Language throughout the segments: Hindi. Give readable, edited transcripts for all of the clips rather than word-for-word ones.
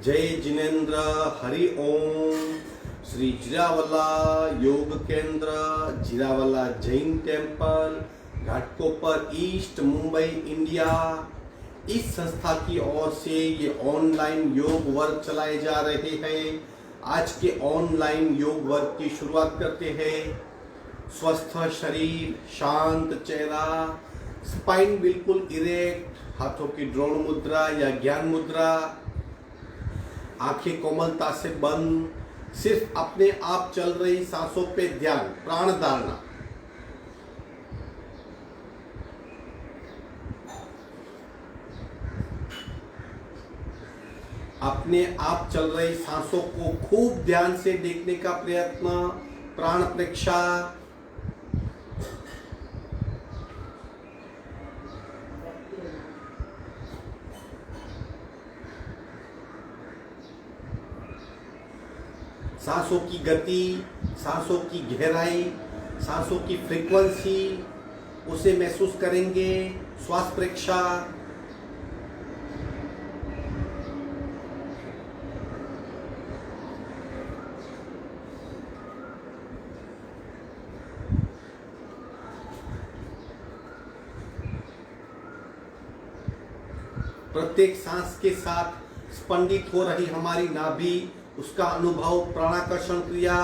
जय जिनेन्द्र हरि ओम। श्री जीरावला योग केंद्र, Jirawala Jain temple, Ghatkopar east, Mumbai, India. इस संस्था की ओर से ये ऑनलाइन योग वर्ग चलाए जा रहे हैं। आज के ऑनलाइन योग वर्ग की शुरुआत करते हैं। स्वस्थ शरीर, शांत चेहरा, स्पाइन बिल्कुल इरेक्ट, हाथों की द्रोण मुद्रा या ज्ञान मुद्रा, आंखें कोमलता से बंद, सिर्फ अपने आप चल रही सांसों पे ध्यान, प्राण धारणा। अपने आप चल रही सांसों को खूब ध्यान से देखने का प्रयत्न, प्राण प्रेक्षा। सांसों की गति, सांसों की गहराई, सांसों की फ्रीक्वेंसी, उसे महसूस करेंगे। श्वास प्रेक्षा। प्रत्येक सांस के साथ स्पंदित हो रही हमारी नाभि, उसका अनुभव, प्राणाकर्षण क्रिया।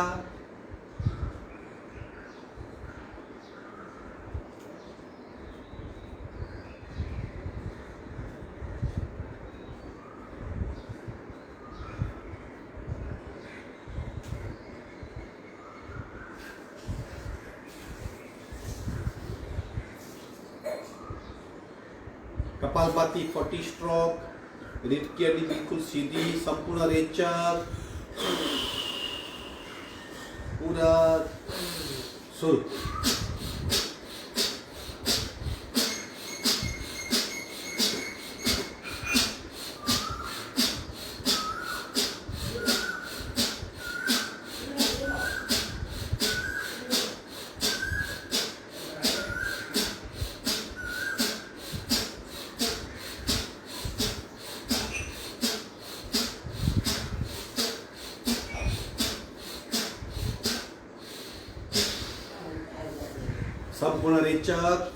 कपालभाति 40 स्ट्रोक। रीढ़ की हड्डी बिल्कुल सीधी, संपूर्ण रेचक, पूरा सुर। संपूर्ण रेचक,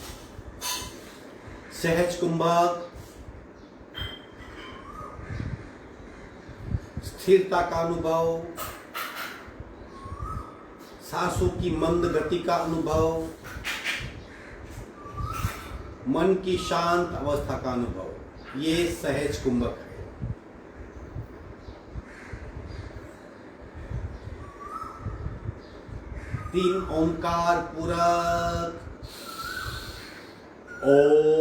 सहज कुंभक, स्थिरता का अनुभव, सांसों की मंद गति का अनुभव, मन की शांत अवस्था का अनुभव। ये सहज कुंभक है। तीन ओंकार पूरक। ओम।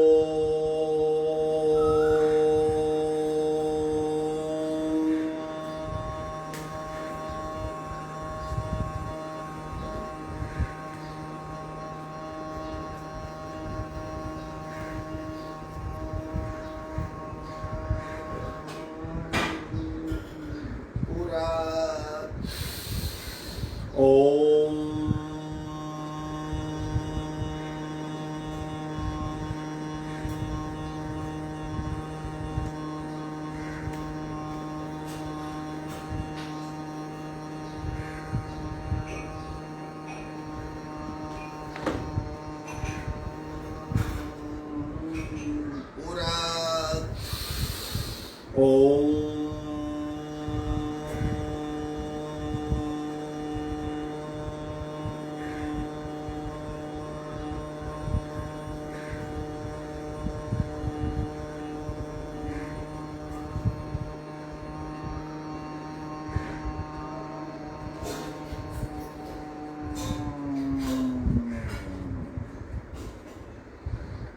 ओम।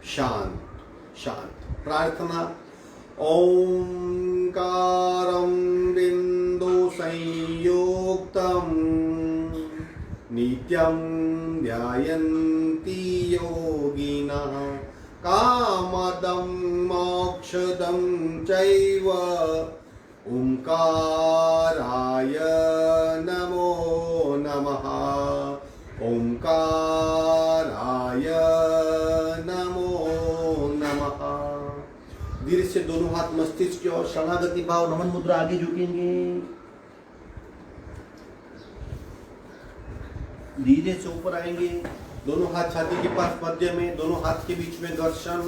शांत शांत प्रार्थना। ओंकारं बिंदु संयुक्तं नित्यं ध्यायन्ति योगिनः कामदं मोक्षदं चैव ओंकाराय नमो नमः। ओंकाराय नमो नमः। धीरे से 2 दोनों हाथ मस्तिष्क की ओर, शरणागति भाव, नमन मुद्रा, आगे झुकेंगे। धीरे से ऊपर आएंगे, दोनों हाथ छाती के पास मध्य में, दोनों हाथ के बीच में घर्षण,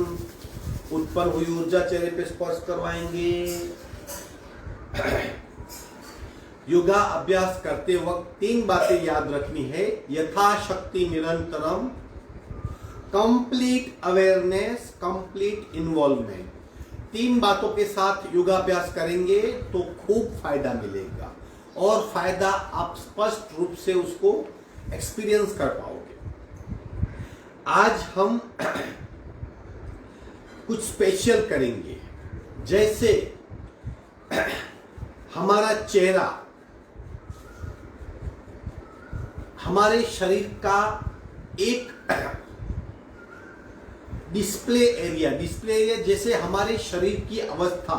उत्पन्न हुई ऊर्जा चेहरे पे स्पर्श करवाएंगे। योगा अभ्यास करते वक्त 3 बातें याद रखनी है। यथाशक्ति निरंतरम, कंप्लीट अवेयरनेस, कंप्लीट इन्वॉल्वमेंट। 3 बातों के साथ योगाभ्यास करेंगे तो खूब फायदा मिलेगा और फायदा आप स्पष्ट रूप से उसको एक्सपीरियंस कर पाओगे। आज हम कुछ स्पेशल करेंगे, जैसे हमारा चेहरा हमारे शरीर का एक डिस्प्ले एरिया जैसे हमारे शरीर की अवस्था,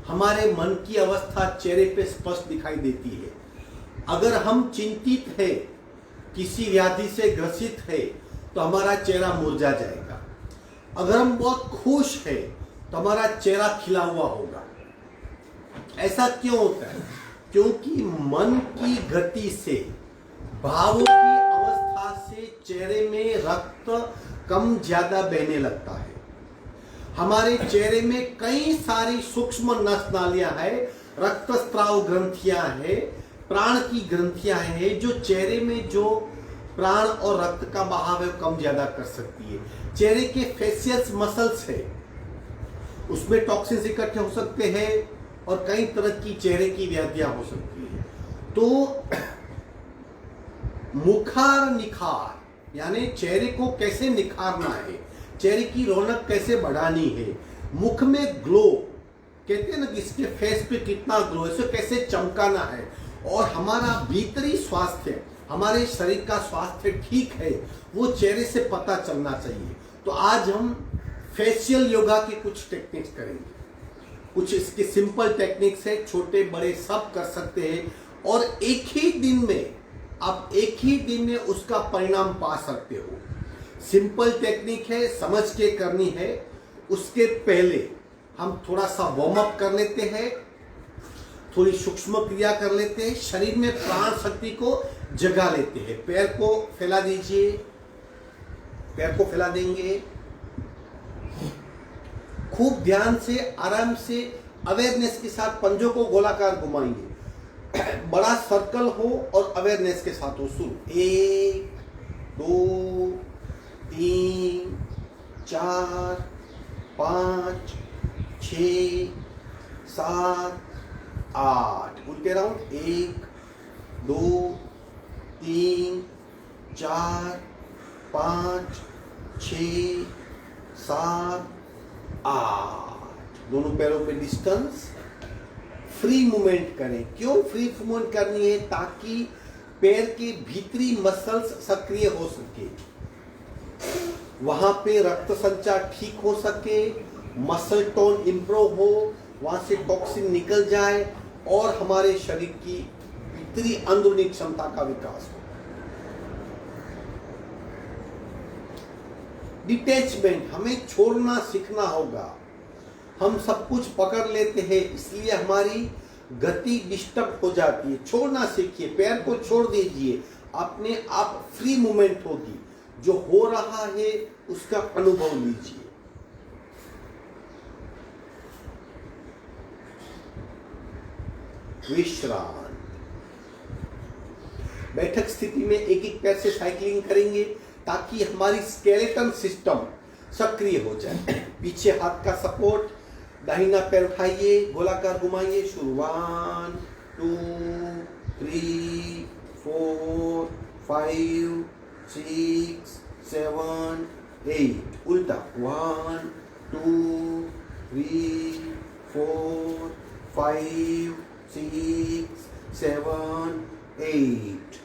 हमारे मन की अवस्था चेहरे पे स्पष्ट दिखाई देती है। अगर हम चिंतित है, किसी व्याधि से ग्रसित है, तो हमारा चेहरा मुरझा जाएगा। अगर हम बहुत खुश है तो हमारा चेहरा खिला हुआ होगा। ऐसा क्यों होता है? क्योंकि मन की गति से, भावों की अवस्था से चेहरे में रक्त कम ज्यादा बहने लगता है। हमारे चेहरे में कई सारी सूक्ष्म नस नालियां हैं, रक्तस्राव ग्रंथियां हैं, प्राण की ग्रंथियां हैं, जो चेहरे में जो प्राण और रक्त का बहाव है कम ज्यादा कर सकती है। चेहरे के फेशियल मसल्स है, उसमें टॉक्सिन्स इकट्ठे हो सकते हैं और कई तरह की चेहरे की व्याधियां हो सकती है। तो मुखार निखार यानी चेहरे को कैसे निखारना है, चेहरे की रौनक कैसे बढ़ानी है, मुख में ग्लो, कहते हैं ना कि इसके फेस पे कितना ग्लो, इसे कैसे चमकाना है, और हमारा भीतरी स्वास्थ्य, हमारे शरीर का स्वास्थ्य ठीक है, वो चेहरे से पता चलना चाहिए। तो आज हम फेशियल योगा के कुछ टेक्निक्स करेंगे। कुछ इसके सिंपल टेक्निक्स है, छोटे बड़े सब कर सकते हैं और एक ही दिन में आप एक ही दिन में उसका परिणाम पा सकते हो। सिंपल टेक्निक है, समझ के करनी है। उसके पहले हम थोड़ा सा वार्म अप कर लेते हैं, थोड़ी सूक्ष्म क्रिया कर लेते हैं, शरीर में प्राण शक्ति को जगा लेते हैं। पैर को फैला दीजिए, पैर को फैला देंगे, खूब ध्यान से आराम से अवेयरनेस के साथ पंजों को गोलाकार घुमाएंगे, बड़ा सर्कल हो और अवेयरनेस के साथ हो। शुरू 1 2 3 4 5 6 7 8, उल्टे राउंड 1 2 3 4 5 6 7 8। दोनों पैरों पे डिस्टेंस, फ्री मूवमेंट करें। क्यों फ्री मूवमेंट करनी है? ताकि पैर के भीतरी मसल्स सक्रिय हो सके, वहां पे रक्त संचार ठीक हो सके, मसल टोन इंप्रूव हो, वहां से टॉक्सिन निकल जाए और हमारे शरीर की भीतरी अंदरूनी क्षमता का विकास हो। डिटैचमेंट, हमें छोड़ना सीखना होगा। हम सब कुछ पकड़ लेते हैं, इसलिए हमारी गति डिस्टर्ब हो जाती है। छोड़ना सीखिए, पैर को छोड़ दीजिए, अपने आप फ्री मूवमेंट होगी। जो हो रहा है उसका अनुभव लीजिए। विश्राम, बैठक स्थिति में एक एक पैर से साइकिलिंग करेंगे ताकि हमारी स्केलेटन सिस्टम सक्रिय हो जाए। पीछे हाथ का सपोर्ट, दाहिना पैर उठाइए, गोलाकार घुमाइए। शुरू 1 2 3 4 5 6 7 8, उल्टा 1 2 3 4 5 6 7 8।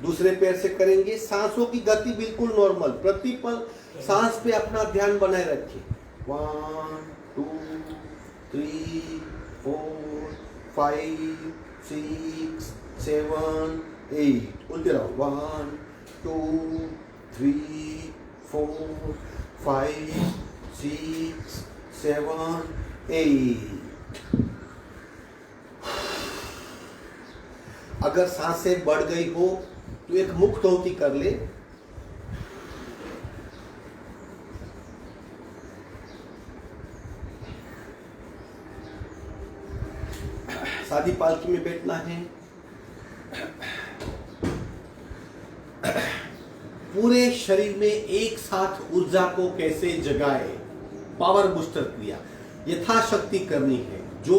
दूसरे पैर से करेंगे। सांसों की गति बिल्कुल नॉर्मल, प्रतिपल सांस पे अपना ध्यान बनाए रखिए। 1 2 3 4 5 6 7 8, उल्टे रहो। 1 2 3 4 5 6 7 8। अगर सांसें बढ़ गई हो तो एक मुक्तोती कर ले। सादी पालकी में बैठना है। पूरे शरीर में एक साथ ऊर्जा को कैसे जगाए, पावर बूस्टर क्रिया यथाशक्ति करनी है। जो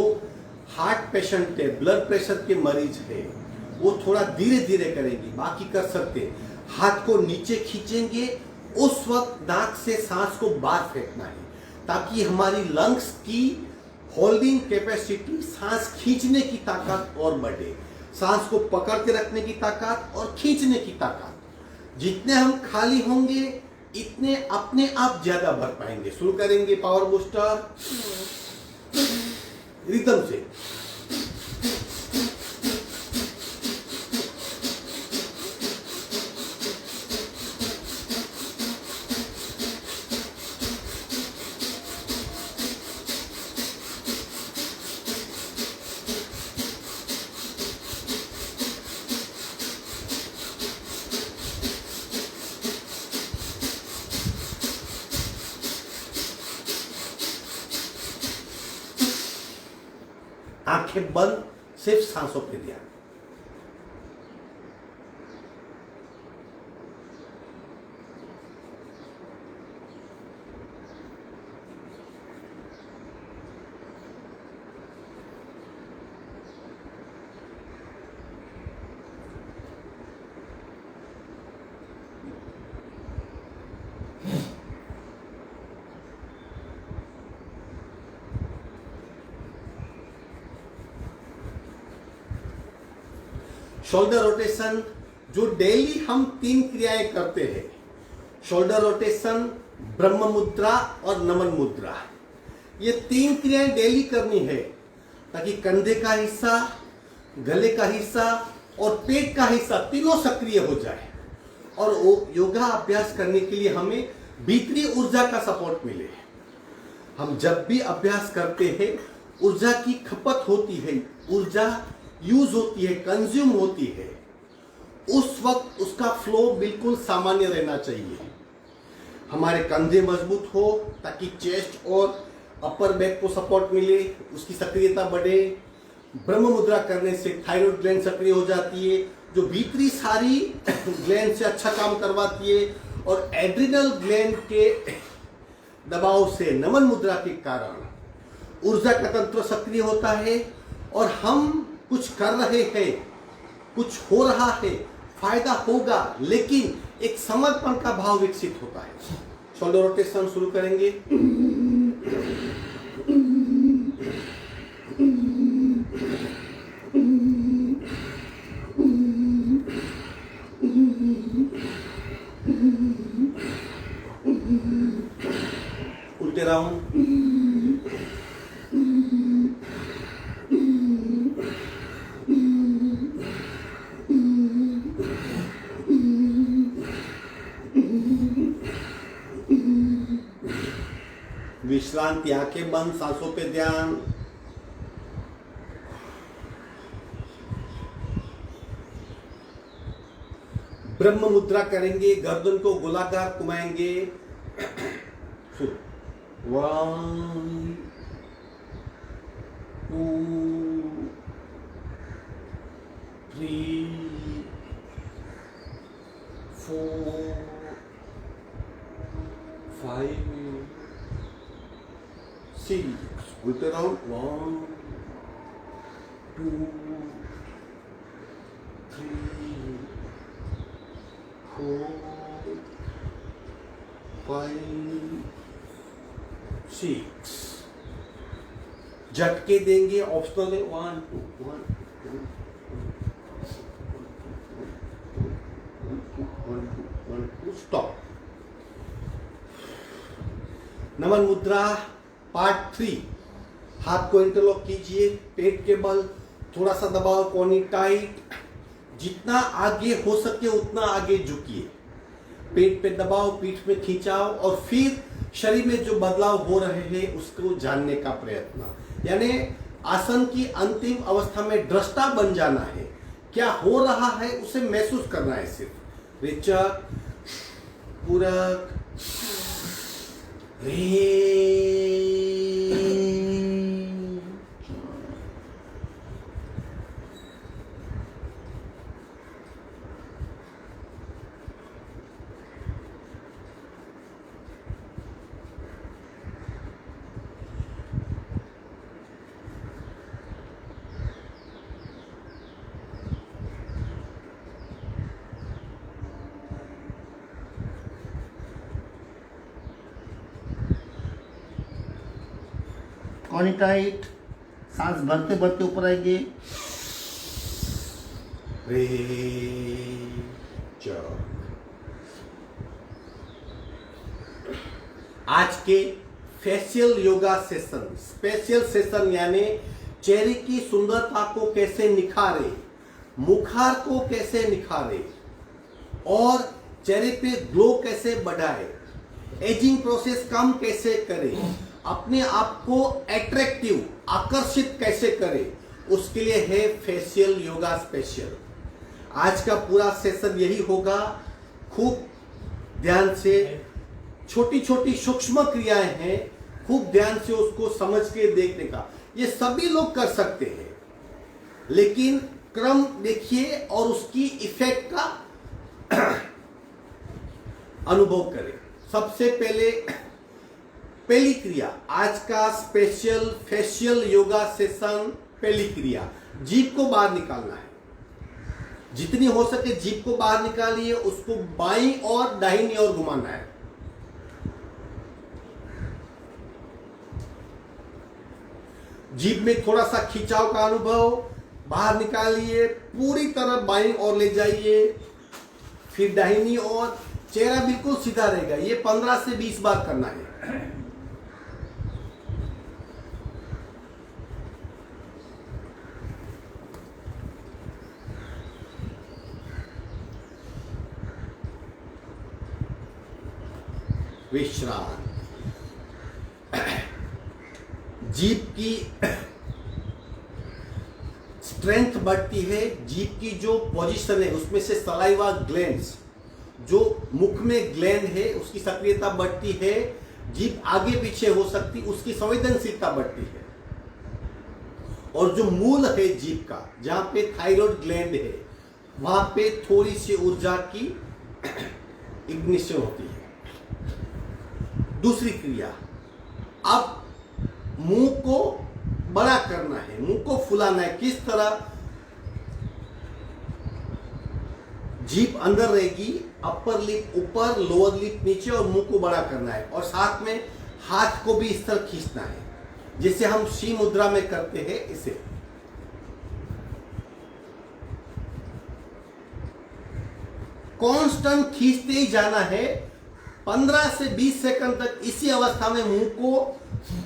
हार्ट पेशेंट है, ब्लड प्रेशर के मरीज है, वो थोड़ा धीरे धीरे करेंगे, बाकी कर सकते। हाथ को नीचे खींचेंगे, उस वक्त नाक से सांस को बाहर फेंकना है ताकि हमारी लंग्स की होल्डिंग कैपेसिटी, सांस खींचने की ताकत और बढ़े। सांस को पकड़ के रखने की ताकत और खींचने की ताकत, जितने हम खाली होंगे इतने अपने आप ज्यादा भर पाएंगे। शुरू करेंगे पावर बूस्टर रिदम से। आंखें बंद, सिर्फ सांसों पे ध्यान। शोल्डर रोटेशन जो डेली हम 3 क्रियाएं करते हैं, शोल्डर रोटेशन, ब्रह्म मुद्रा और नमन मुद्रा, ये 3 क्रियाएं डेली करनी है ताकि कंधे का हिस्सा, गले का हिस्सा और पेट का हिस्सा तीनों सक्रिय हो जाए और योगा अभ्यास करने के लिए हमें भीतरी ऊर्जा का सपोर्ट मिले। हम जब भी अभ्यास करते हैं ऊर्जा की खपत होती है, ऊर्जा यूज होती है, कंज्यूम होती है, उस वक्त उसका फ्लो बिल्कुल सामान्य रहना चाहिए। हमारे कंधे मजबूत हो ताकि चेस्ट और अपर बैक को सपोर्ट मिले, उसकी सक्रियता बढ़े। ब्रह्म मुद्रा करने से थायराइड ग्लैंड सक्रिय हो जाती है जो भीतरी सारी ग्लैंड से अच्छा काम करवाती है और एड्रिनल ग्लैंड के दबाव से नमन मुद्रा के कारण ऊर्जा का तंत्र सक्रिय होता है और हम कुछ कर रहे हैं, कुछ हो रहा है, फायदा होगा, लेकिन एक समर्पण का भाव विकसित होता है। शोल्डर रोटेशन शुरू करेंगे। उल्टे राउंड, विश्रांति, आंखें बंद, सांसों पे ध्यान। ब्रह्म मुद्रा करेंगे, गर्दन को गोलाकार घुमाएंगे। 1 2 3 4 5 6। उल्टे राउंड 1 2 3 4 5 6। झटके देंगे, ऑप्शनल है। 1 2 1 2 स्टॉप। नमन मुद्रा पार्ट 3। हाथ को इंटरलॉक कीजिए, पेट के बल, थोड़ा सा दबाव, कोनी टाइट, जितना आगे हो सके उतना आगे झुकिए। पेट पे दबाव, पीठ में खिंचाव, और फिर शरीर में जो बदलाव हो रहे हैं उसको जानने का प्रयत्न। यानी आसन की अंतिम अवस्था में दृष्टा बन जाना है, क्या हो रहा है उसे महसूस करना है। सिर्फ रेचक, पूरक, रे। कॉर्नी टाइट, सांस भरते भरते ऊपर आएंगे। आज के facial yoga session, special session, यानी चेहरे की सुंदरता को कैसे निखारे, मुखार को कैसे निखारे और चेहरे पे ग्लो कैसे बढ़ाए, एजिंग प्रोसेस कम कैसे करे, अपने आप को एट्रैक्टिव, आकर्षित कैसे करे, उसके लिए है फेशियल योगा स्पेशल। आज का पूरा सेशन यही होगा। खूब ध्यान से, छोटी छोटी सूक्ष्म क्रियाएं हैं, खूब ध्यान से उसको समझ के देखने का। ये सभी लोग कर सकते हैं, लेकिन क्रम देखिए और उसकी इफेक्ट का अनुभव करें। सबसे पहली क्रिया, आज का स्पेशल फेशियल योगा सेशन, पहली क्रिया जीभ को बाहर निकालना है। जितनी हो सके जीभ को बाहर निकालिए, उसको बाईं और दाहिनी ओर घुमाना है। जीभ में थोड़ा सा खिंचाव का अनुभव, बाहर निकालिए, पूरी तरह बाईं ओर ले जाइए, फिर दाहिनी ओर। चेहरा बिल्कुल सीधा रहेगा। ये 15 से 20 बार करना है। विश्राम। जीभ की स्ट्रेंथ बढ़ती है। जीभ की जो पोजीशन है उसमें से सलाइवा ग्लैंड्स, जो मुख में ग्लैंड है, उसकी सक्रियता बढ़ती है। जीभ आगे पीछे हो सकती, उसकी संवेदनशीलता बढ़ती है। और जो मूल है जीभ का, जहां पे थायराइड ग्लैंड है, वहां पे थोड़ी सी ऊर्जा की इग्निशन होती है। दूसरी क्रिया, अब मुंह को बड़ा करना है, मुंह को फुलाना है। किस तरह? जीभ अंदर रहेगी, अपर लिप ऊपर, लोअर लिप नीचे, और मुंह को बड़ा करना है। और साथ में हाथ को भी इस तरह खींचना है, जैसे हम सी मुद्रा में करते हैं। इसे कांस्टेंट खींचते ही जाना है। 15 से 20 सेकंड तक इसी अवस्था में मुंह को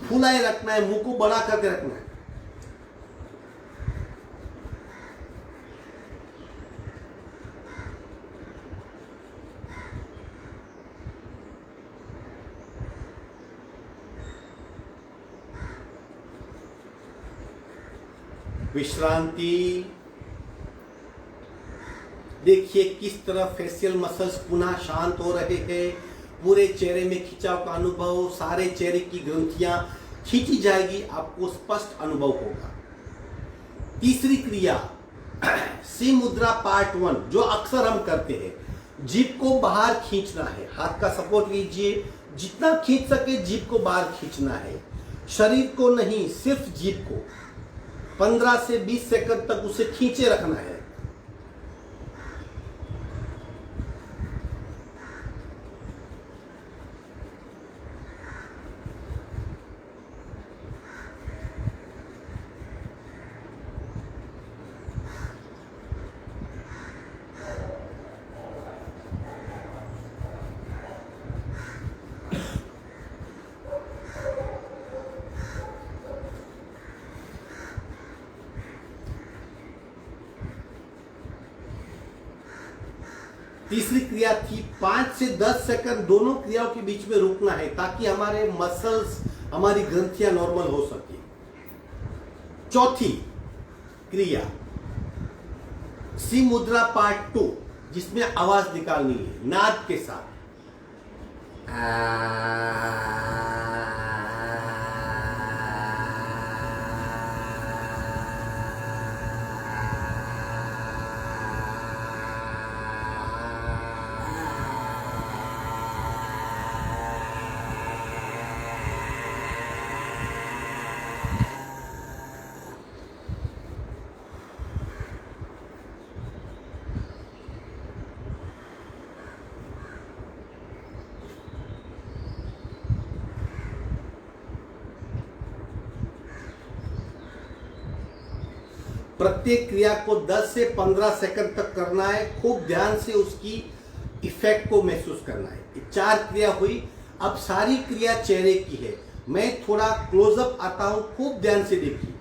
फुलाए रखना है, मुंह को बड़ा करके रखना है। विश्रांति। देखिए किस तरह फेशियल मसल्स पुनः शांत हो रहे हैं। पूरे चेहरे में खिंचाव का अनुभव, सारे चेहरे की ग्रंथियां खींची जाएगी, आपको स्पष्ट अनुभव होगा। तीसरी क्रिया, सी मुद्रा पार्ट 1, जो अक्सर हम करते हैं। जीभ को बाहर खींचना है, हाथ का सपोर्ट लीजिए, जितना खींच सके जीभ को बाहर खींचना है। शरीर को नहीं, सिर्फ जीभ को 15 से 20 सेकंड तक उसे खींचे रखना है। तीसरी क्रिया थी 5 से 10 सेकंड दोनों क्रियाओं के बीच में रुकना है ताकि हमारे मसल्स, हमारी ग्रंथियां नॉर्मल हो सके। चौथी क्रिया सी मुद्रा पार्ट 2, जिसमें आवाज निकालनी है नाद के साथ। प्रत्येक क्रिया को 10 से 15 सेकंड तक करना है। खूब ध्यान से उसकी इफेक्ट को महसूस करना है। ये 4 क्रिया हुई। अब सारी क्रिया चेहरे की है। मैं थोड़ा क्लोजअप आता हूं, खूब ध्यान से देखिए।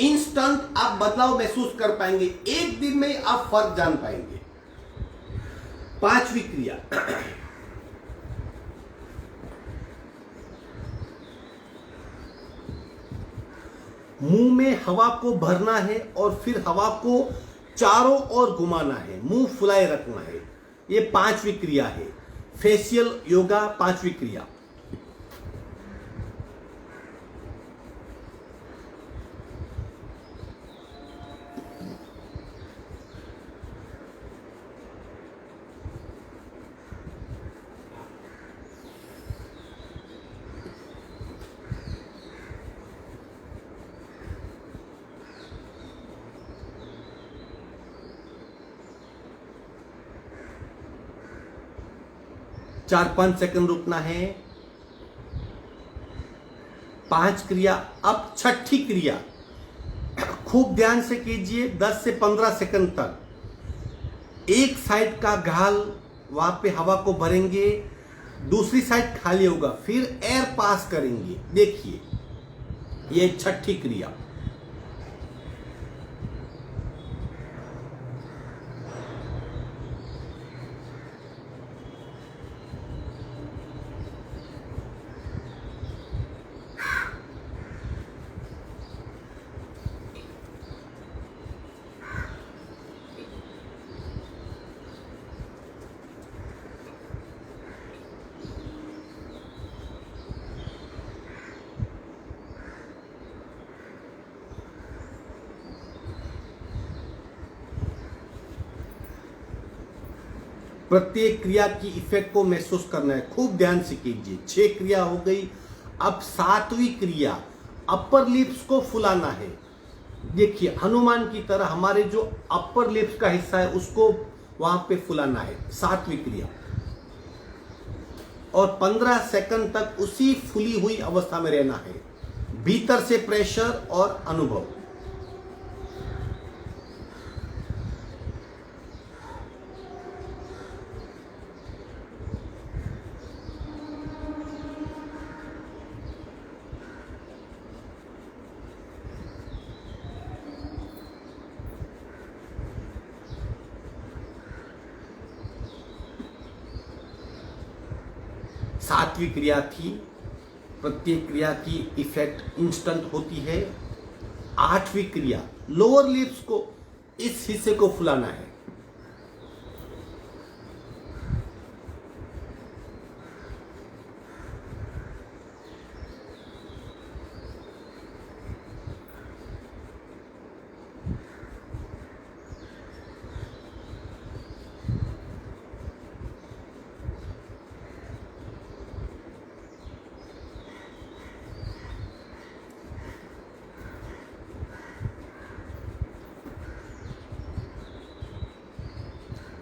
इंस्टेंट आप बदलाव महसूस कर पाएंगे, एक दिन में आप फर्क जान पाएंगे। 5वीं क्रिया मुंह में हवा को भरना है और फिर हवा को चारों ओर घुमाना है, मुंह फुलाए रखना है। ये 5वीं क्रिया है। फेशियल योगा 5वीं क्रिया। चार 5 सेकंड रुकना है। 5 क्रिया। अब छठी क्रिया खूब ध्यान से कीजिए। 10 से 15 सेकंड तक एक साइड का गाल, वहां पे हवा को भरेंगे, दूसरी साइड खाली होगा, फिर एयर पास करेंगे। देखिए, ये छठी क्रिया। प्रत्येक क्रिया की इफेक्ट को महसूस करना है। खूब ध्यान से कीजिए। 6 क्रिया हो गई। अब 7वीं क्रिया अपर लिप्स को फुलाना है। देखिए, हनुमान की तरह हमारे जो अपर लिप्स का हिस्सा है उसको वहां पे फुलाना है। 7वीं क्रिया। और 15 सेकंड तक उसी फुली हुई अवस्था में रहना है। भीतर से प्रेशर और अनुभव। सातवीं क्रिया थी। प्रत्येक क्रिया की इफेक्ट इंस्टेंट होती है। 8वीं क्रिया लोअर लिप्स को, इस हिस्से को फुलाना है।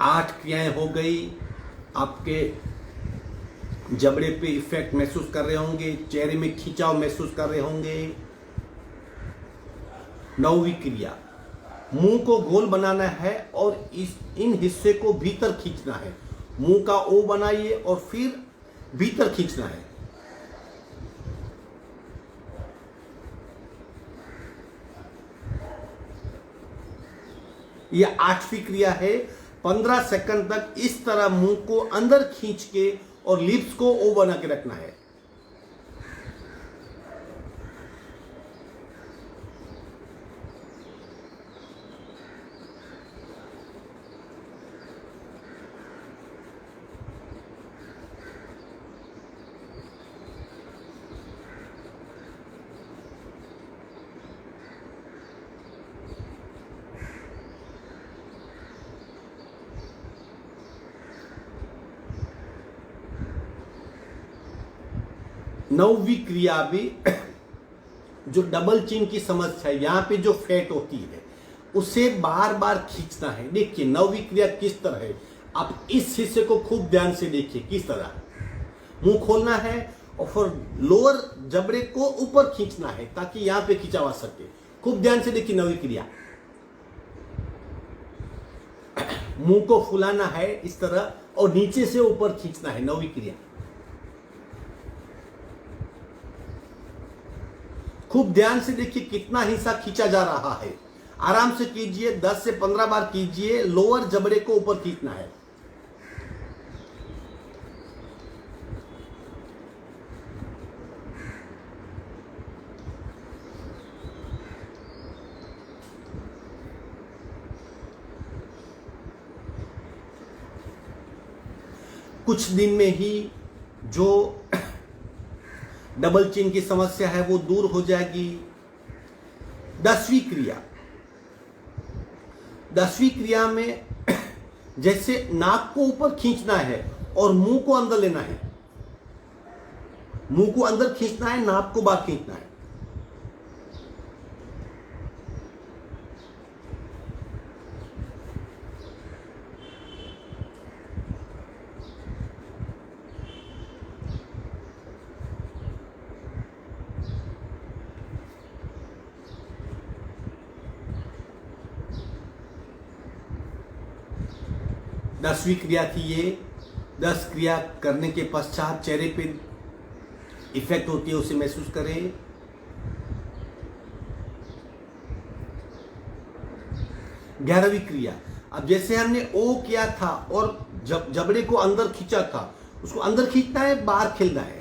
आठ क्रियाएं हो गई। आपके जबड़े पे इफेक्ट महसूस कर रहे होंगे, चेहरे में खिंचाव महसूस कर रहे होंगे। 9वीं क्रिया मुंह को गोल बनाना है और इन हिस्से को भीतर खींचना है। मुंह का ओ बनाइए और फिर भीतर खींचना है। ये 8वीं क्रिया है। 15 सेकंड तक इस तरह मुंह को अंदर खींच के और लिप्स को ओ बना के रखना है। नौवीं क्रिया भी जो डबल चिन की समस्या है, यहां पे जो फैट होती है उसे बार बार खींचना है। देखिए नौवीं क्रिया किस तरह है, आप इस हिस्से को खूब ध्यान से देखिए। किस तरह मुंह खोलना है और फिर लोअर जबड़े को ऊपर खींचना है ताकि यहां पे खींचा जा सके। खूब ध्यान से देखिए नौवीं क्रिया। मुंह को फुलाना है इस तरह और नीचे से ऊपर खींचना है। नौवीं क्रिया खूब ध्यान से देखिए कितना हिस्सा खींचा जा रहा है। आराम से कीजिए, 10 से 15 बार कीजिए। लोअर जबड़े को ऊपर खींचना है। कुछ दिन में ही जो डबल चिन की समस्या है वो दूर हो जाएगी। 10वीं क्रिया, 10वीं क्रिया में जैसे नाक को ऊपर खींचना है और मुंह को अंदर लेना है। मुंह को अंदर खींचना है, नाक को बाहर खींचना है। दसवीं क्रिया थी ये। 10 क्रिया करने के पश्चात चेहरे पे इफेक्ट होती है, उसे महसूस करें। ग्यारहवीं क्रिया, अब जैसे हमने ओ किया था और जबड़े को अंदर खींचा था, उसको अंदर खींचना है, बाहर खेलना है।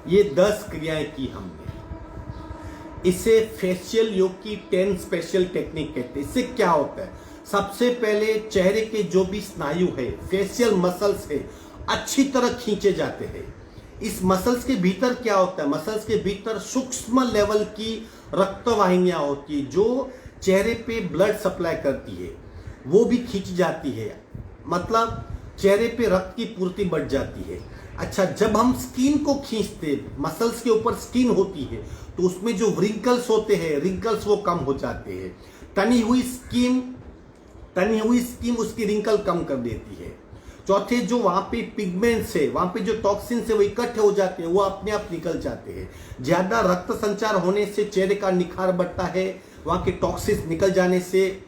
ये 10 क्रियाएं की हमने। इसे फेशियल योग की 10 स्पेशल टेक्निक कहते हैं। इससे क्या होता है, सबसे पहले चेहरे के जो भी स्नायु है, फेशियल मसल्स है, अच्छी तरह खींचे जाते हैं। इस मसल्स के भीतर क्या होता है, मसल्स के भीतर सूक्ष्म लेवल की रक्त वाहिनियां होती है जो चेहरे पे ब्लड सप्लाई करती है, वो भी खींच जाती है। मतलब चेहरे पे रक्त की पूर्ति बढ़ जाती है। अच्छा, जब हम स्किन को खींचते, मसल्स के ऊपर स्किन होती है, तो उसमें जो रिंकल्स होते हैं, रिंकल्स वो कम हो जाते हैं। तनी हुई स्किन उसकी रिंकल कम कर देती है। चौथे, जो वहां पे पिगमेंट्स है, वहां पे जो टॉक्सिन्स है वो इकट्ठे हो जाते हैं, वो अपने आप निकल जाते हैं। ज्यादा रक्त संचार होने से चेहरे का निखार बढ़ता है। वहां के टॉक्सिन्स निकल जाने से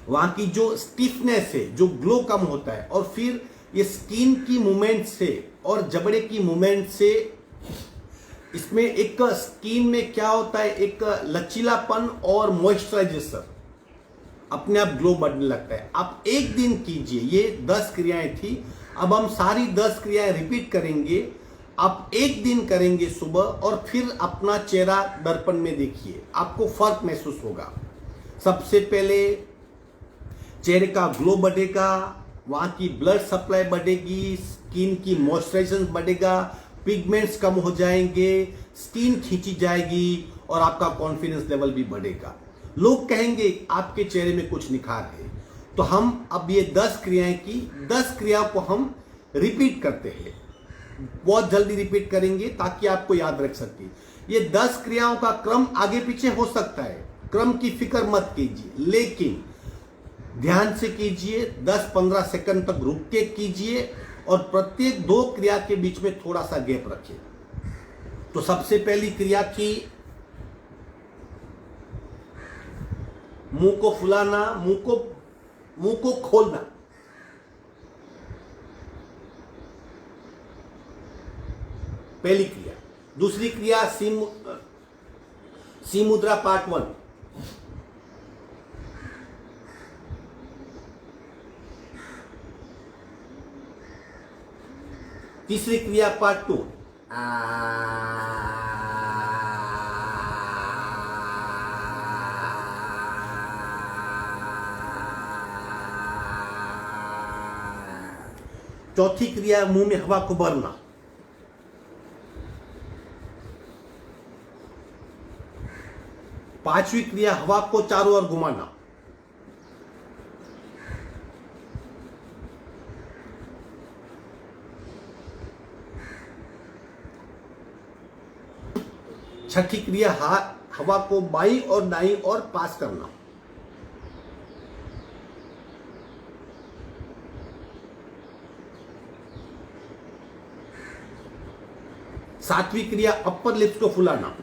वहां की जो स्टिफनेस है, जो ग्लो कम होता है। और फिर ये स्किन की मूवमेंट से और जबड़े की मूवमेंट से इसमें एक स्किन में क्या होता है, एक लचीलापन और मॉइस्चराइजेशन अपने आप ग्लो बढ़ने लगता है। आप एक दिन कीजिए, ये 10 क्रियाएं थी। अब हम सारी 10 क्रियाएं रिपीट करेंगे। आप एक दिन करेंगे सुबह और फिर अपना चेहरा दर्पण में देखिए, आपको फर्क महसूस होगा। सबसे पहले चेहरे का ग्लो बढ़ेगा, वहां की ब्लड सप्लाई बढ़ेगी, स्किन की मॉइस्चराइजेशन बढ़ेगा, पिगमेंट्स कम हो जाएंगे, स्किन खींची जाएगी और आपका कॉन्फिडेंस लेवल भी बढ़ेगा। लोग कहेंगे आपके चेहरे में कुछ निखार है। तो हम अब ये 10 क्रियाएं की, 10 क्रियाओं को हम रिपीट करते हैं। बहुत जल्दी रिपीट करेंगे ताकि आपको याद रख सके। ये 10 क्रियाओं का क्रम आगे पीछे हो सकता है, क्रम की फिक्र मत कीजिए, लेकिन ध्यान से कीजिए। 10-15 सेकंड तक रुक के कीजिए और प्रत्येक 2 क्रिया के बीच में थोड़ा सा गैप रखिए। तो सबसे पहली क्रिया थी मुंह को फुलाना, मुंह को खोलना। पहली क्रिया। दूसरी क्रिया सी मुद्रा पार्ट 1। तीसरी क्रिया पार्ट 2। चौथी क्रिया मुंह में हवा को भरना। पांचवी क्रिया हवा को चारों ओर घुमाना। छठी क्रिया हवा को बाईं और दाईं ओर पास करना। सातवीं क्रिया अपर लिप्स को फुलाना।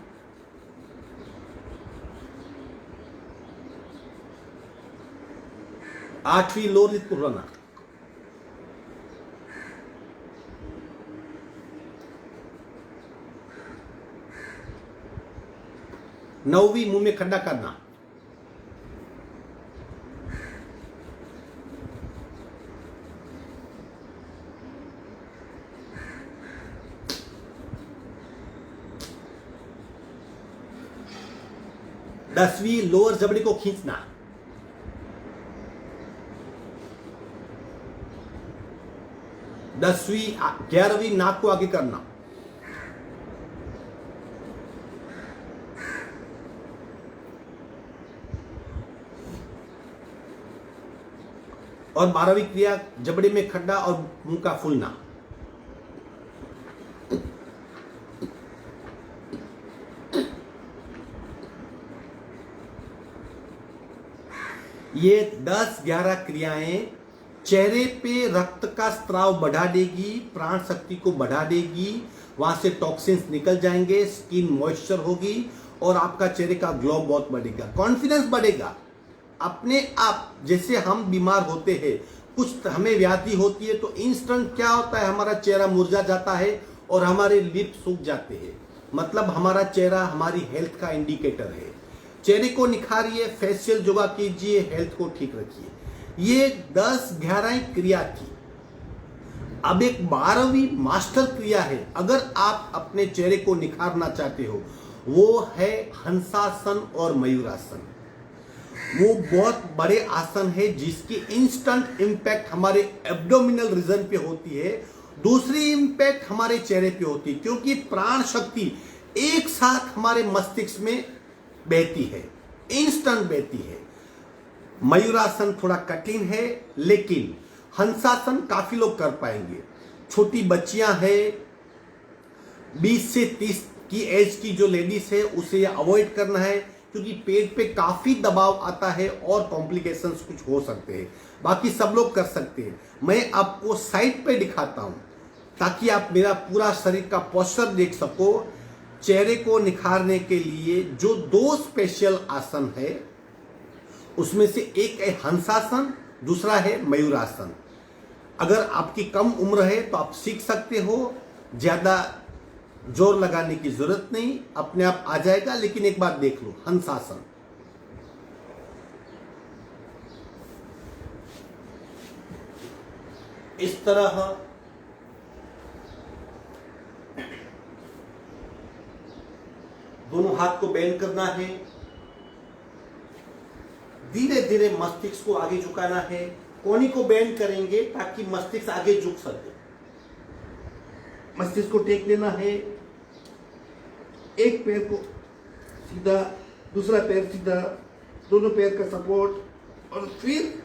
आठवीं लोअर लिप्स को फुलाना। नौवीं मुंह में खड्डा करना। दसवीं लोअर जबड़े को खींचना। दसवीं 11वीं नाक को आगे करना। और 12वीं क्रिया जबड़े में खड्डा और मुंह का फूलना। ये 10-11 क्रियाएं चेहरे पे रक्त का स्त्राव बढ़ा देगी, प्राण शक्ति को बढ़ा देगी, वहां से टॉक्सिन्स निकल जाएंगे, स्किन मॉइस्चर होगी और आपका चेहरे का ग्लो बहुत बढ़ेगा, कॉन्फिडेंस बढ़ेगा अपने आप। जैसे हम बीमार होते हैं, कुछ हमें व्याधि होती है तो इंस्टेंट क्या होता है, हमारा चेहरा मुरझा जाता है और हमारे लिप सूख जाते हैं। मतलब हमारा चेहरा हमारी हेल्थ का इंडिकेटर है। चेहरे को निखारिए, फेशियल योगा कीजिए, हेल्थ को ठीक रखिए। ये 10-11 क्रिया थी। अब एक 12वीं मास्टर क्रिया है, अगर आप अपने चेहरे को निखारना चाहते हो, वो है हंसासन और मयूरासन। वो बहुत बड़े आसन है जिसकी इंस्टेंट इंपैक्ट हमारे एब्डोमिनल रीजन पे होती है, दूसरी इंपैक्ट हमारे चेहरे पे होती है, क्योंकि प्राण शक्ति एक साथ हमारे मस्तिष्क में बहती है, इंस्टेंट बहती है। मयूरासन थोड़ा कठिन है, लेकिन हंसासन काफी लोग कर पाएंगे। छोटी बच्चियां हैं, 20 से 30 की एज की जो लेडीज है, उसे यह अवॉइड करना है, क्योंकि पेट पे काफी दबाव आता है और कॉम्प्लिकेशंस कुछ हो सकते हैं। बाकी सब लोग कर सकते हैं। मैं आपको साइड पे दिखाता हूं ताकि आप मेरा पूरा शरीर का पोस्चर देख सको। चेहरे को निखारने के लिए जो 2 स्पेशल आसन है, उसमें से एक है हंसासन, दूसरा है मयूरासन। अगर आपकी कम उम्र है तो आप सीख सकते हो, ज्यादा जोर लगाने की जरूरत नहीं, अपने आप आ जाएगा। लेकिन एक बार देख लो, हंसासन। इस तरह दोनों हाथ को बेंड करना है, धीरे धीरे मस्तिष्क को आगे झुकाना है। कोहनी को बेंड करेंगे ताकि मस्तिष्क आगे झुक सके। मस्तिष्क को टेक लेना है, एक पैर को सीधा, दूसरा पैर सीधा, दोनों पैर का सपोर्ट, और फिर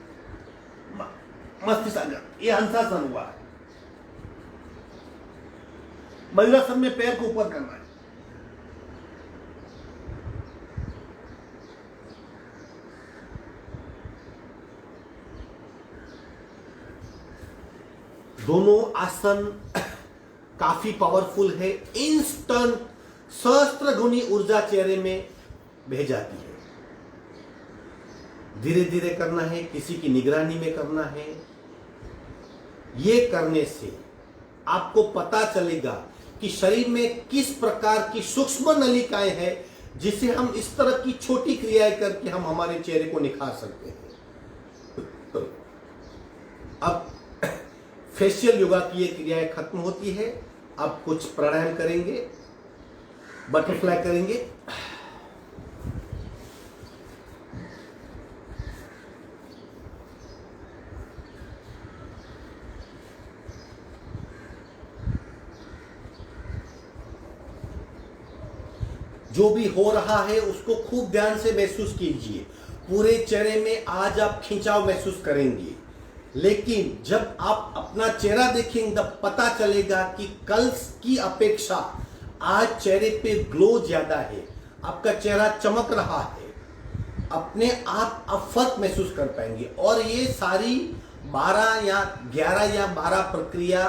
मस्तिष्क आगे। ये हंसासन हुआ। मयूरासन में पैर को ऊपर करना है। दोनों आसन काफी पावरफुल है, इंस्टेंट सहस्त्र गुनी ऊर्जा चेहरे में बह जाती है। धीरे धीरे करना है, किसी की निगरानी में करना है। ये करने से आपको पता चलेगा कि शरीर में किस प्रकार की सूक्ष्म नलिकाएं हैं जिसे हम इस तरह की छोटी क्रियाएं करके हम हमारे चेहरे को निखार सकते हैं। अब फेशियल योगा की ये क्रियाएं खत्म होती है। अब कुछ प्राणायाम करेंगे, बटरफ्लाई करेंगे। जो भी हो रहा है उसको खूब ध्यान से महसूस कीजिए। पूरे चेहरे में आज आप खिंचाव महसूस करेंगे, लेकिन जब आप अपना चेहरा देखेंगे तब पता चलेगा कि कल की अपेक्षा आज चेहरे पे ग्लो ज्यादा है, आपका चेहरा चमक रहा है। अपने आप फर्क महसूस कर पाएंगे। और ये सारी 12 या 11 या 12 प्रक्रिया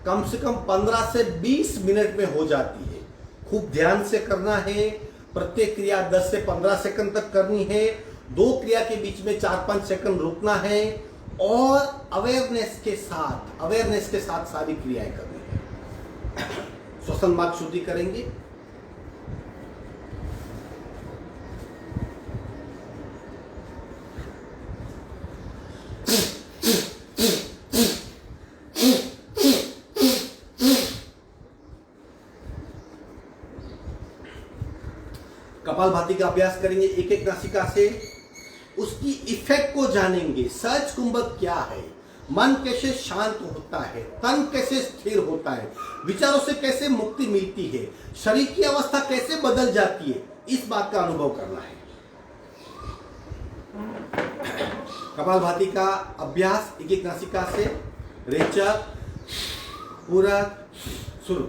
कम से कम 15 से 20 मिनट में हो जाती है। खूब ध्यान से करना है। प्रत्येक क्रिया 10 से 15 सेकंड तक करनी है। 2 क्रिया के बीच में 4-5 सेकंड रुकना है और अवेयरनेस के साथ सारी क्रियाएं करनी है। श्वसन मार्ग शुद्धि करेंगे। कपालभाति का अभ्यास करेंगे एक एक नासिका से। उसकी इफेक्ट को जानेंगे। सहज कुंभक क्या है, मन कैसे शांत होता है, तन कैसे स्थिर होता है, विचारों से कैसे मुक्ति मिलती है, शरीर की अवस्था कैसे बदल जाती है, इस बात का अनुभव करना है। कपालभाति का अभ्यास एक एक नासिका से। रेचक, पूरक, शुरू।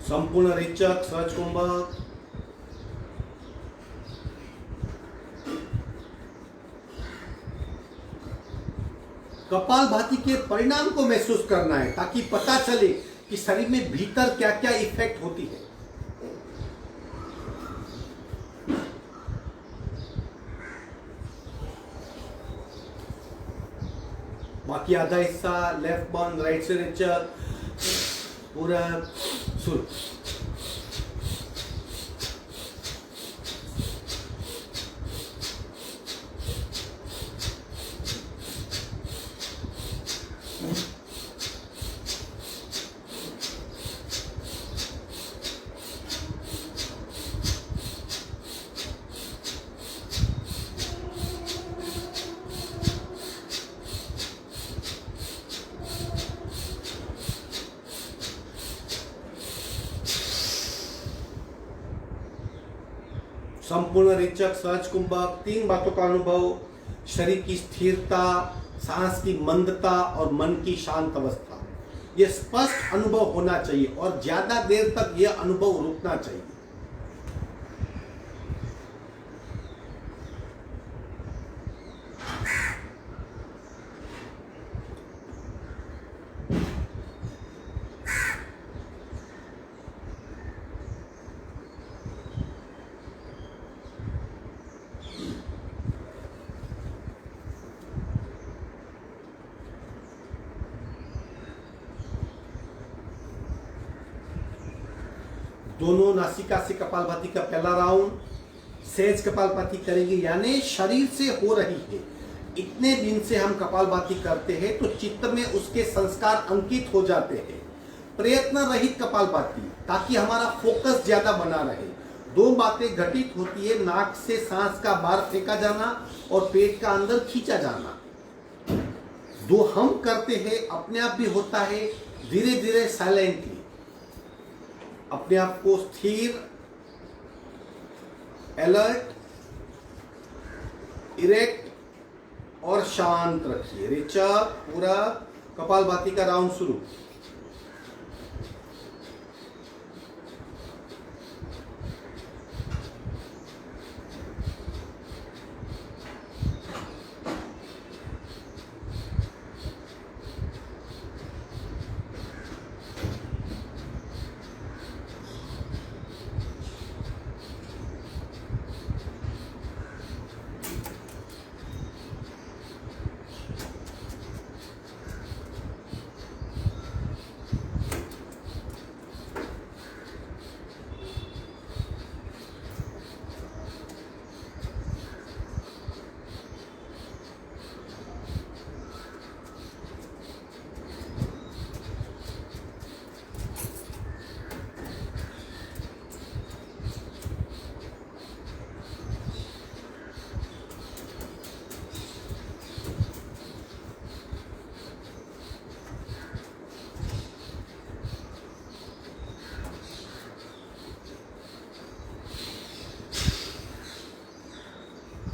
संपूर्ण रेचक, सहज कुंभक। कपालभाति के परिणाम को महसूस करना है ताकि पता चले कि शरीर में भीतर क्या क्या इफेक्ट होती है। बाकी आधा हिस्सा लेफ्ट बंद, राइट से रेचक, पूरा शुरू। संपूर्ण रेचक, सहज कुंभक। 3 बातों का अनुभव: शरीर की स्थिरता, सांस की मंदता और मन की शांत अवस्था। यह स्पष्ट अनुभव होना चाहिए और ज्यादा देर तक यह अनुभव रुकना चाहिए। दोनों नासिका से कपालभाति का पहला राउंड। सहज कपालभाति करेंगे, यानी शरीर से हो रही है। इतने दिन से हम कपालभाति करते हैं तो चित्त में उसके संस्कार अंकित हो जाते हैं। प्रयत्न रहित कपालभाति, ताकि हमारा फोकस ज्यादा बना रहे। 2 बातें घटित होती है: नाक से सांस का बाहर फेंका जाना और पेट का अंदर खींचा जाना। 2 हम करते हैं, अपने आप भी होता है, धीरे धीरे साइलेंटली। अपने आप को स्थिर, अलर्ट, इरेक्ट और शांत रखिए। रेचक, पूरा कपालभाति का राउंड शुरू।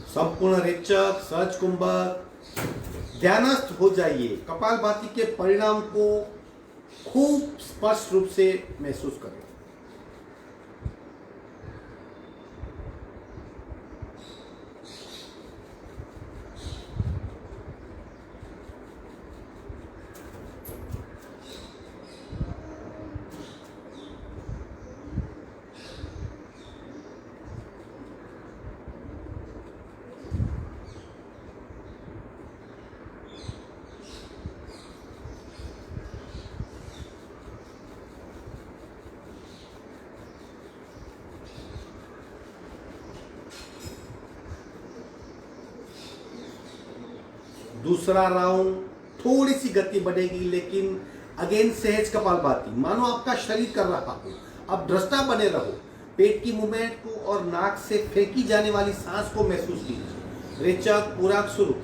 संपूर्ण रेचक, सहज कुंभक, ध्यानस्थ हो जाइए। कपालभाति के परिणाम को खूब स्पष्ट रूप से महसूस करें। दूसरा राउंड थोड़ी सी गति बढ़ेगी, लेकिन अगेन सहज कपालभाति, मानो आपका शरीर कर रहा हो। अब दृष्टा बने रहो। पेट की मूवमेंट को और नाक से फेंकी जाने वाली सांस को महसूस कीजिए। रेचक, पूरा शुरू।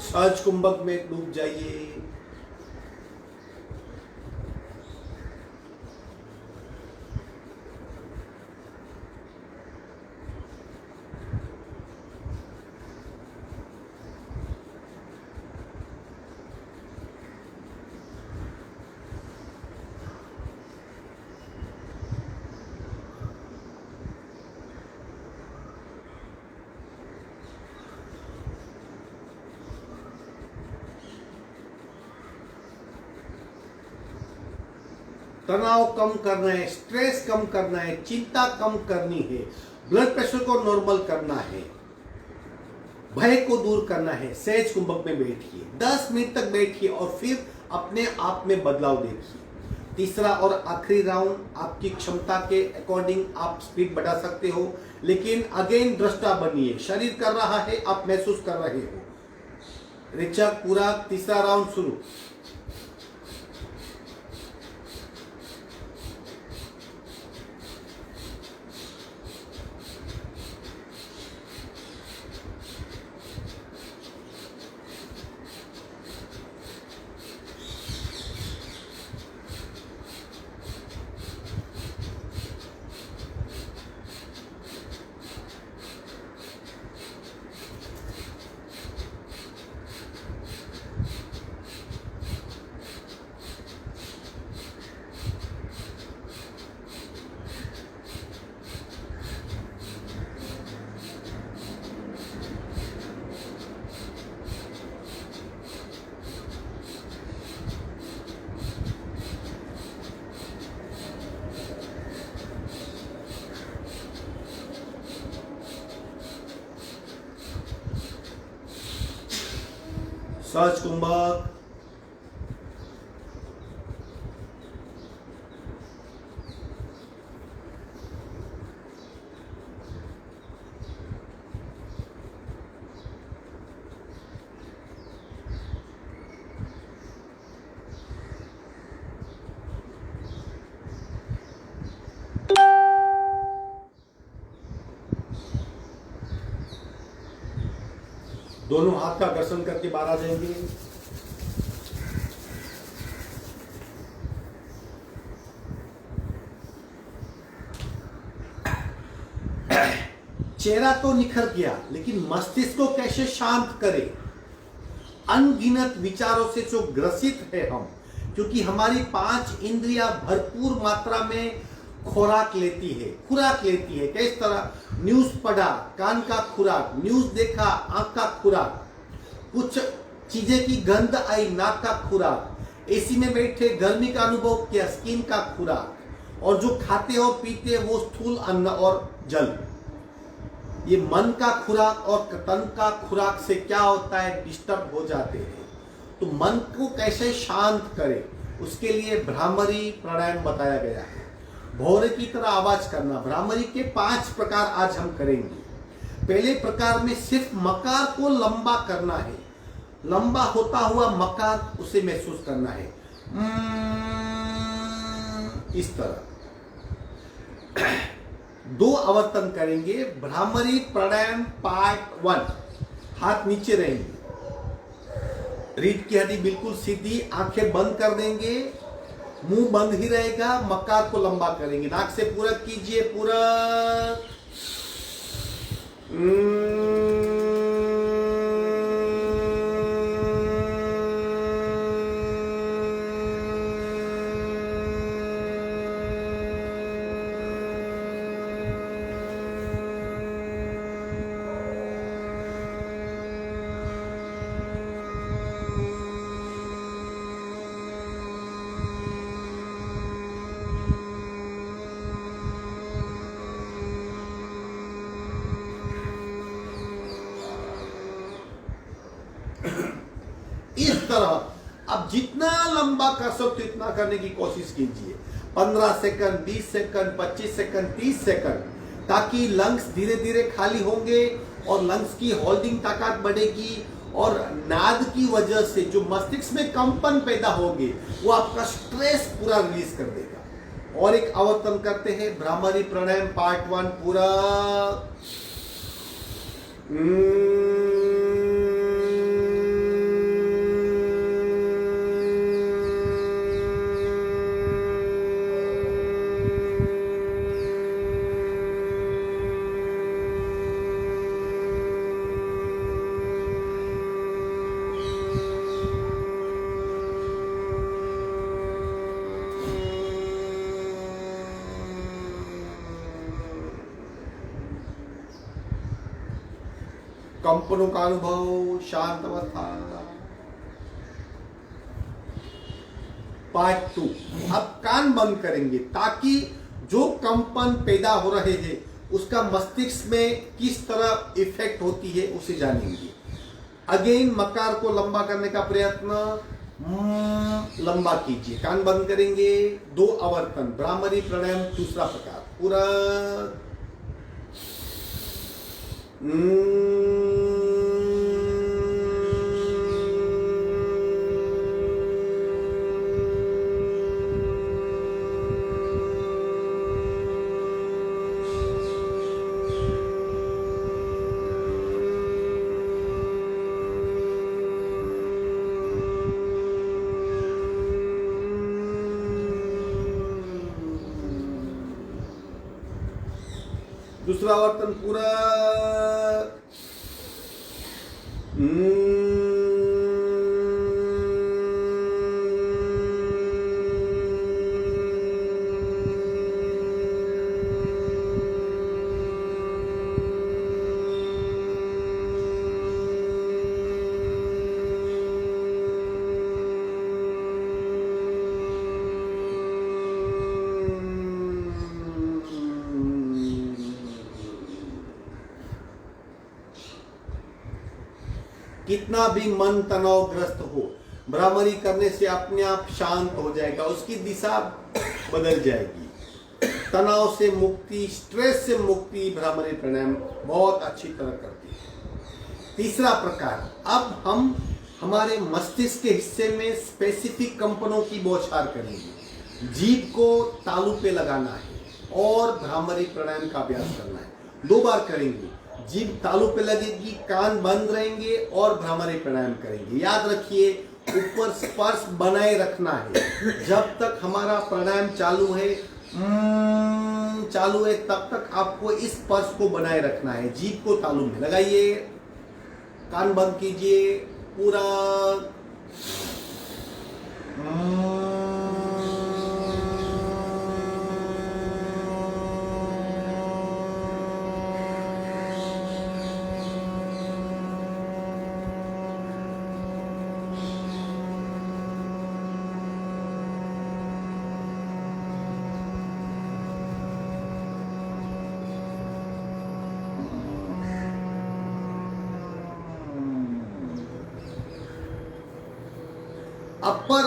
सहज कुंभक में डूब जाइए। तनाव कम करना है, स्ट्रेस कम करना है, चिंता कम करनी है, ब्लड प्रेशर को नॉर्मल करना है, भय को दूर करना है। सहज कुंभक में बैठिए, 10 मिनट तक बैठिए और फिर अपने आप में बदलाव देखिए। तीसरा और आखिरी राउंड, आपकी क्षमता के अकॉर्डिंग आप स्पीड बढ़ा सकते हो, लेकिन अगेन दृष्टा बनिए। शरीर कर रहा है, आप महसूस कर रहे हो। रेचक, पूरा तीसरा राउंड शुरू। सहज कुंभक, दोनों हाथ का घर्षण करके बाहर आ जाएंगे। चेहरा तो निखर गया, लेकिन मस्तिष्क को कैसे शांत करें? अनगिनत विचारों से जो ग्रसित है हम, क्योंकि हमारी 5 इंद्रियां भरपूर मात्रा में खुराक लेती है। किस तरह? न्यूज पढ़ा, कान का खुराक, न्यूज देखा, आंख का खुराक, कुछ चीजें की गंध आई, नाक का खुराक, एसी में बैठे गर्मी का अनुभव किया, स्किन का खुराक, और जो खाते और पीते वो स्थूल अन्न और जल। ये मन का खुराक और तन का खुराक से क्या होता है? डिस्टर्ब हो जाते हैं। तो मन को कैसे शांत करें, उसके लिए भ्रामरी प्राणायाम बताया गया है। भौरे की तरह आवाज करना। भ्रामरी के 5 प्रकार आज हम करेंगे। पहले प्रकार में सिर्फ मकार को लंबा करना है। लंबा होता हुआ मकार उसे महसूस करना है, इस तरह। 2 आवर्तन करेंगे। भ्रामरी प्राणायाम पार्ट 1। हाथ नीचे रहेंगे, रीढ़ की हड्डी बिल्कुल सीधी, आंखें बंद कर देंगे, मुंह बंद ही रहेगा। मकार को लंबा करेंगे, नाक से पूरा कीजिए, पूरा। इस तरह अब जितना लंबा कर सकते इतना करने की कोशिश कीजिए। 15 सेकंड, 20 सेकंड, 25 सेकंड, 30 सेकंड, ताकि लंग्स धीरे धीरे खाली होंगे और लंग्स की होल्डिंग ताकत बढ़ेगी, और नाद की वजह से जो मस्तिष्क में कंपन पैदा होगी वो आपका स्ट्रेस पूरा रिलीज कर देगा। और एक आवर्तन करते हैं भ्रामरी प्राणायाम पार्ट 1 पूरा। कंपनों का अनुभव, शांत अवस्था। पार्ट 2। अब कान बंद करेंगे ताकि जो कंपन पैदा हो रहे हैं उसका मस्तिष्क में किस तरह इफेक्ट होती है उसे जानेंगे। अगेन मकार को लंबा करने का प्रयत्न, लंबा कीजिए, कान बंद करेंगे। 2 आवर्तन भ्रामरी प्राणायाम दूसरा प्रकार पूरा। दूसरा आवर्तन पूरा। कितना भी मन तनावग्रस्त हो, भ्रामरी करने से अपने आप शांत हो जाएगा, उसकी दिशा बदल जाएगी। तनाव से मुक्ति, स्ट्रेस से मुक्ति भ्रामरी प्राणायाम बहुत अच्छी तरह करती है। तीसरा प्रकार, अब हम हमारे मस्तिष्क के हिस्से में स्पेसिफिक कंपनों की बौछार करेंगे। जीभ को तालू पे लगाना है और भ्रामरी प्राणायाम का अभ्यास करना है। 2 बार करेंगे, जीभ तालू पे लगेगी, कान बंद रहेंगे और भ्रामरी प्राणायाम करेंगे। याद रखिए, ऊपर स्पर्श बनाए रखना है। जब तक हमारा प्राणायाम चालू है तब तक आपको इस स्पर्श को बनाए रखना है। जीभ को तालू में लगाइए, कान बंद कीजिए, पूरा अपर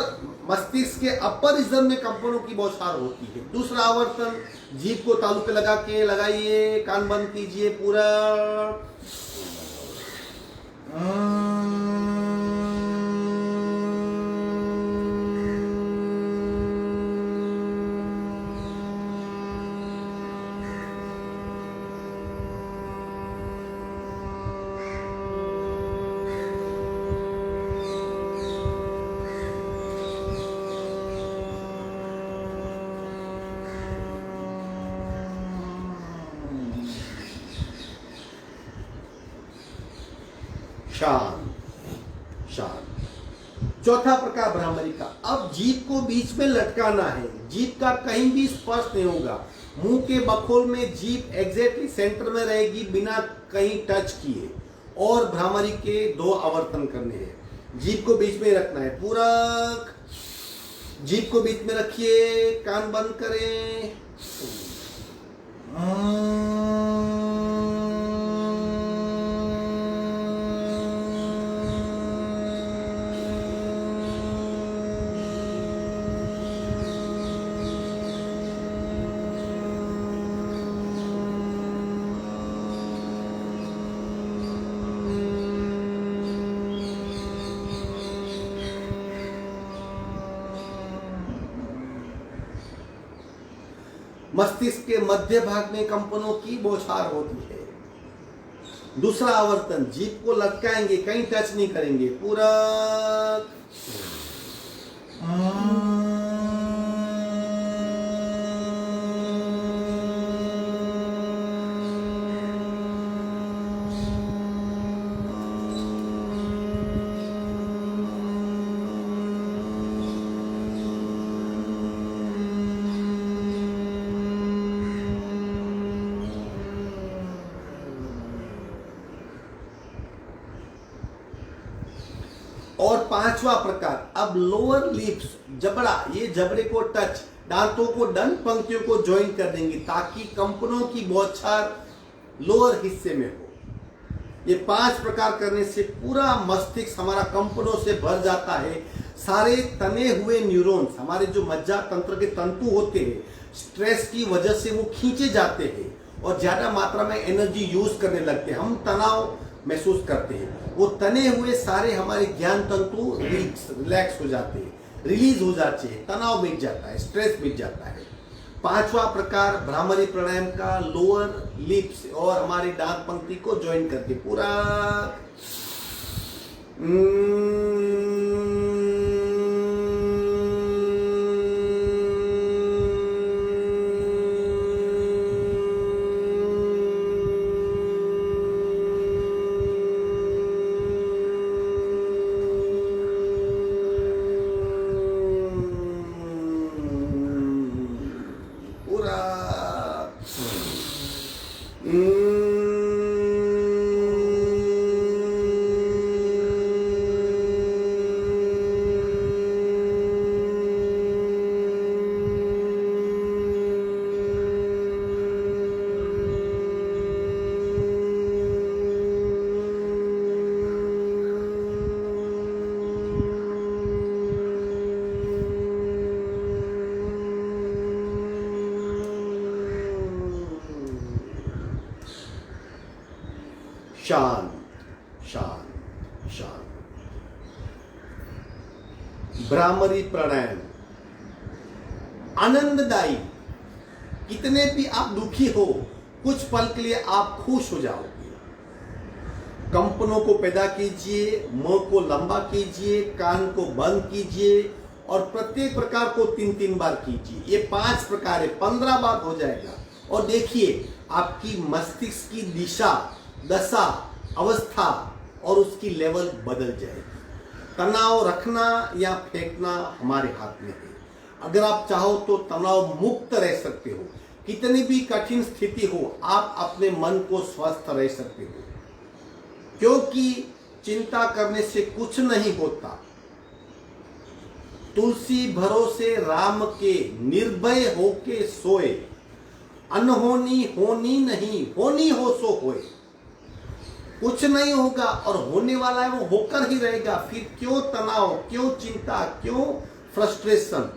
मस्तिष्क के अपर रिजन में कंपनों की बौछार होती है। दूसरा आवर्तन, जीभ को तालू पे लगा के लगाइए, कान बंद कीजिए, पूरा शांत शांत। चौथा प्रकार भ्रामरी का, अब जीभ को बीच में लटकाना है। जीभ का कहीं भी स्पर्श नहीं होगा। मुंह के बखोल में जीभ एग्जैक्टली सेंटर में रहेगी, बिना कहीं टच किए। और भ्रामरी के 2 आवर्तन करने हैं। जीभ को बीच में रखना है, पूरा जीभ को बीच में रखिए, कान बंद करें। मस्तिष्क के मध्य भाग में कंपनों की बौछार होती है। दूसरा आवर्तन, जीभ को लटकाएंगे, कहीं टच नहीं करेंगे, पूरा और 5वां प्रकार, अब लोअर लिप्स, जबड़ा, ये जबड़े को टच, दांतों को दंत पंक्तियों को ज्वाइन कर देंगे ताकि कंपनों की बौछार लोअर हिस्से में हो। ये 5 प्रकार करने से पूरा मस्तिष्क हमारा कंपनों से भर जाता है। सारे तने हुए न्यूरॉन्स, हमारे जो मज्जा तंत्र के तंतु होते हैं, स्ट्रेस की वजह से वो खींचे जाते हैं और ज्यादा मात्रा में एनर्जी यूज करने लगते हैं। हम तनाव महसूस करते हैं, वो तने हुए सारे हमारे ज्ञान तंतु रिलैक्स हो जाते हैं, रिलीज हो जाते हैं, तनाव मिट जाता है, स्ट्रेस मिट जाता है। 5वां प्रकार भ्रामरी प्राणायाम का, लोअर लिप्स और हमारी दांत पंक्ति को ज्वाइन करके पूरा शांत शांत शांत। भ्रामरी प्राणायाम आनंददायी। कितने भी आप दुखी हो, कुछ पल के लिए आप खुश हो जाओगे। कंपनों को पैदा कीजिए, मुंह को लंबा कीजिए, कान को बंद कीजिए और प्रत्येक प्रकार को 3-3 बार कीजिए। ये 5 प्रकार है, 15 बार हो जाएगा। और देखिए आपकी मस्तिष्क की दिशा, दशा, अवस्था और उसकी लेवल बदल जाएगी। तनाव रखना या फेंकना हमारे हाथ में है। अगर आप चाहो तो तनाव मुक्त रह सकते हो। कितनी भी कठिन स्थिति हो, आप अपने मन को स्वस्थ रह सकते हो, क्योंकि चिंता करने से कुछ नहीं होता। तुलसी भरोसे राम के, निर्भय होके सोए। अनहोनी होनी नहीं, होनी हो सो होए। कुछ नहीं होगा और होने वाला है वो होकर ही रहेगा। फिर क्यों तनाव, क्यों चिंता, क्यों फ्रस्ट्रेशन?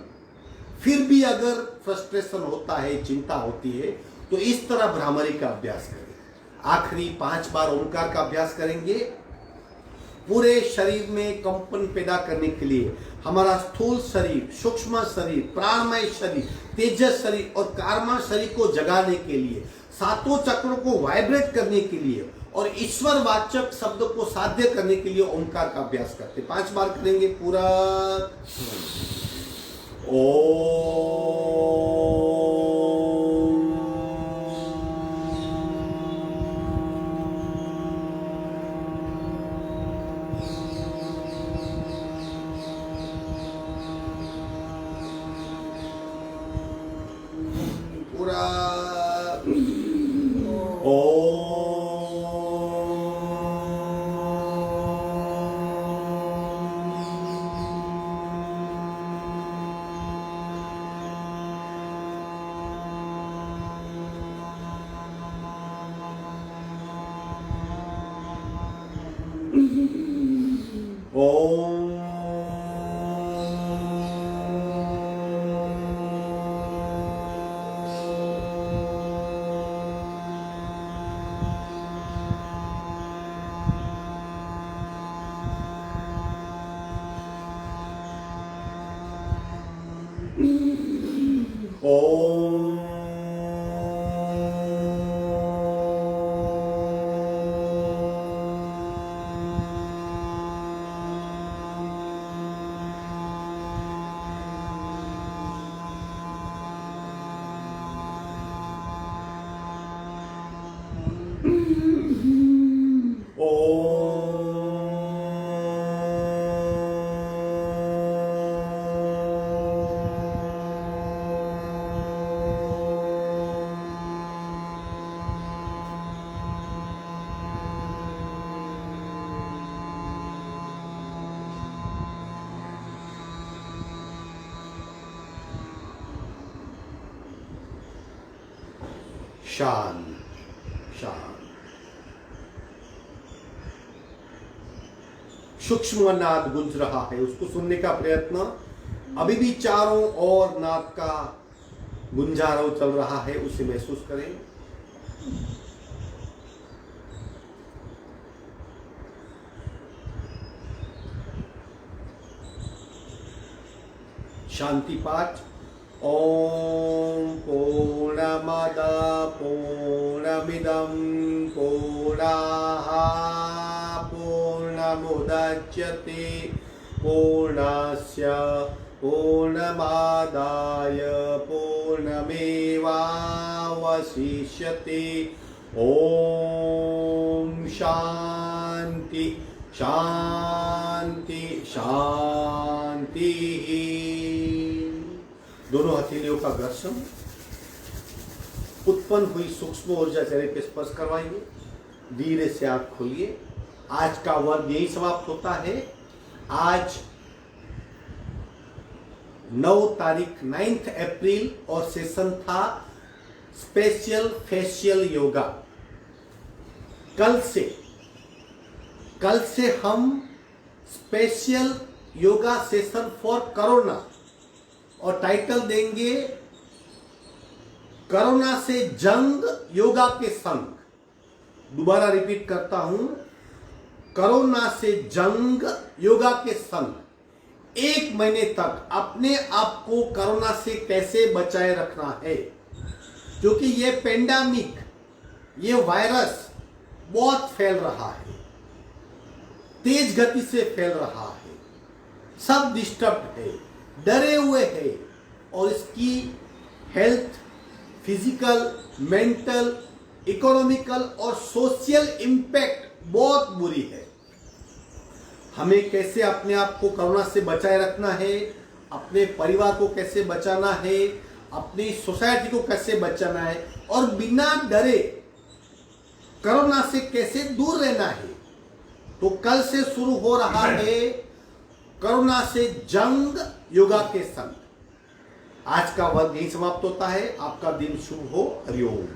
फिर भी अगर फ्रस्ट्रेशन होता है, चिंता होती है, तो इस तरह भ्रामरी का अभ्यास करें। आखिरी 5 बार ओंकार का अभ्यास करेंगे। पूरे शरीर में कंपन पैदा करने के लिए हमारा स्थूल शरीर, सूक्ष्म शरीर, प्राणमय शरीर, तेजस शरीर और कर्मा शरीर को जगाने के लिए, 7 चक्रों को वाइब्रेट करने के लिए और ईश्वर वाचक शब्द को साध्य करने के लिए ओंकार का अभ्यास करते। 5 बार करेंगे पूरा। शांत शांत। सूक्ष्म नाद गूंज रहा है, उसको सुनने का प्रयत्न। अभी भी चारों ओर नाद का गुंजारव चल रहा है, उसे महसूस करें। शांति पाठ। ओम पूर्णमद पूर्णमिदं पूर्णाः पूर्णमुदच्यते पूर्णस्य पूर्णमादाय पूर्णमेवावशिष्यते। ओम शांति शांति शांति। दोनों हथेलियों का घर्षण। उत्पन्न हुई सूक्ष्म ऊर्जा चेहरे पे स्पर्श करवाइए। धीरे से आंख खोलिए। आज का वर्ग यही समाप्त होता है। आज 9 तारीख 9 अप्रैल और सेशन था स्पेशल फेशियल योगा। कल से हम special yoga session for corona और टाइटल देंगे कोरोना से जंग, योगा के संग। दोबारा रिपीट करता हूं, कोरोना से जंग योगा के संग 1 महीने तक अपने आप को कोरोना से कैसे बचाए रखना है, क्योंकि ये पेंडेमिक, ये वायरस बहुत फैल रहा है, तेज गति से फैल रहा है, सब डिस्टर्ब है, डरे हुए हैं और इसकी हेल्थ, फिजिकल, मेंटल, इकोनॉमिकल और सोशल इंपैक्ट बहुत बुरी है। हमें कैसे अपने आप को कोरोना से बचाए रखना है, अपने परिवार को कैसे बचाना है, अपनी सोसाइटी को कैसे बचाना है और बिना डरे कोरोना से कैसे दूर रहना है, तो कल से शुरू हो रहा है कोरोना से जंग योगा के संग। आज का वर्ग यही समाप्त होता है। आपका दिन शुभ हो। हरिओम।